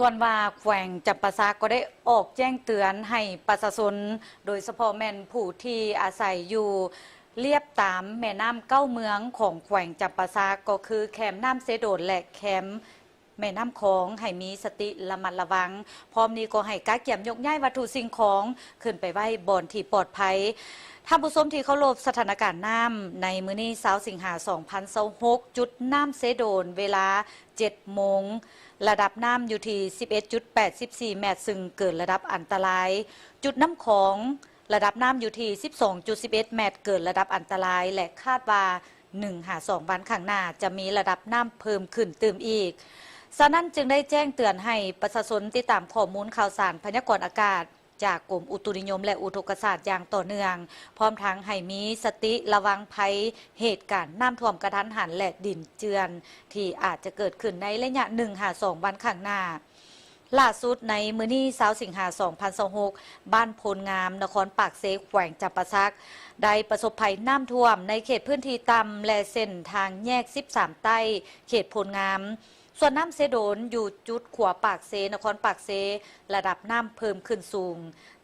ส่วนว่าแขวงจำปาสักก็ได้ออกแจ้งเตือนให้ประชาชนโดยเฉพาะแม่นผู้ที่อาศัยอยู่เลียบตามแม่น้ำเก้าเมืองของแขวงจำปาสักก็คือแคมป์น้ำเสโดนและแคมป์แม่น้ำของให้มีสติระมัดระวังพร้อมนี้ก็ให้กาเกี่ยมยกย้ายวัตถุสิ่งของขึ้นไปไว้บอนที่ปลอดภัยท่านผู้ชมที่เคารพสถานการณ์น้ำในมื้อนี้20 สิงหาคม 2026จุดน้ำเสโดนเวลา 7 โมงระดับน้ำอยู่ที่ 11.84 เมตรซึ่งเกิดระดับอันตรายจุดน้ำของระดับน้ำอยู่ที่ 12.11 เมตรเกิดระดับอันตรายและคาดว่า1-2 วันข้างหน้าจะมีระดับน้ำเพิ่มขึ้นเติมอีกฉะนั้นจึงได้แจ้งเตือนให้ประชาชนติดตามข้อมูลข่าวสารพยากรณ์อากาศจากกรมอุตุนิยมและอุทกศาสตร์อย่างต่อเนื่องพร้อมทั้งให้มีสติระวังภัยเหตุการณ์น้ำท่วมกระทันหันและดินเจือนที่อาจจะเกิดขึ้นในระยะ1-2 วันข้างหน้าล่าสุดในมื้อนี้20 สิงหาคม 2026บ้านโพลงามนครปากเซแขวงจำปาสักได้ประสบภัยน้ำท่วมในเขตพื้นที่ต่ำและเส้นทางแยก13ใต้เขตโพลงามส่วนน้ำเสโดนอยู่จุดขวาปากเซนครปากเซระดับน้ำเพิ่มขึ้นสูง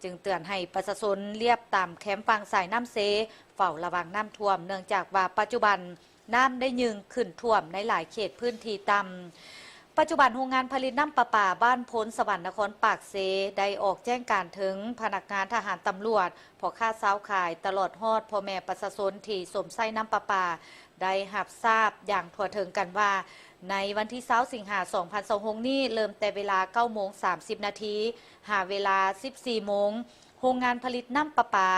จึงเตือนให้ประชาชนเลียบตามแคมป์ฝั่งสายน้ำเซเฝ้าระวังน้ำท่วมเนื่องจากว่าปัจจุบันน้ำได้ยืนขึ้นท่วมในหลายเขตพื้นที่ต่ำปัจจุบันโรงงานผลิตน้ำประปาบ้านพ้นสวรรค์นครปากเซได้ออกแจ้งการถึงพนักงานทหารตำรวจพ่อค้าสาวขายตลอดฮอดพ่อแม่ประชาชนที่สวมใส่น้ำประปาได้รับทราบอย่างทั่วถึงกันว่าในวันที่20 สิงหาคม 2026นี้เริ่มแต่เวลา 9:30 นาทีหาเวลา 14 โมงโรงงานผลิตน้ำประปา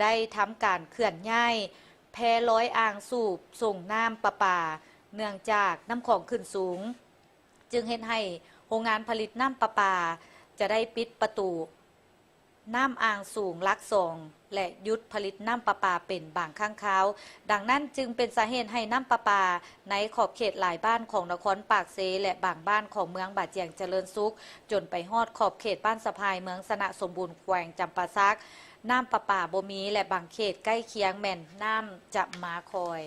ได้ทำการเคลื่อนย้ายแพร้อยอ่างสูบส่งน้ำประปาเนื่องจากน้ำของขึ้นสูงจึงเห็นให้โรงงานผลิตน้ำประปาจะได้ปิดประตูน้ำอ่างสูงลักสองและยุดผลิตน้ำประปาเป็นบางครั้งคราวดังนั้นจึงเป็นสาเหตุให้น้ำประปาในขอบเขตหลายบ้านของนครปากเซและบางบ้านของเมืองบาดเจียงเจริญสุขจนไปฮอดขอบเขตบ้านสะพายเมืองสนะสมบูรณ์แขวงจำปาสักน้ำประปาบ่มีและบางเขตใกล้เคียงแม่นน้ำจะมาคอย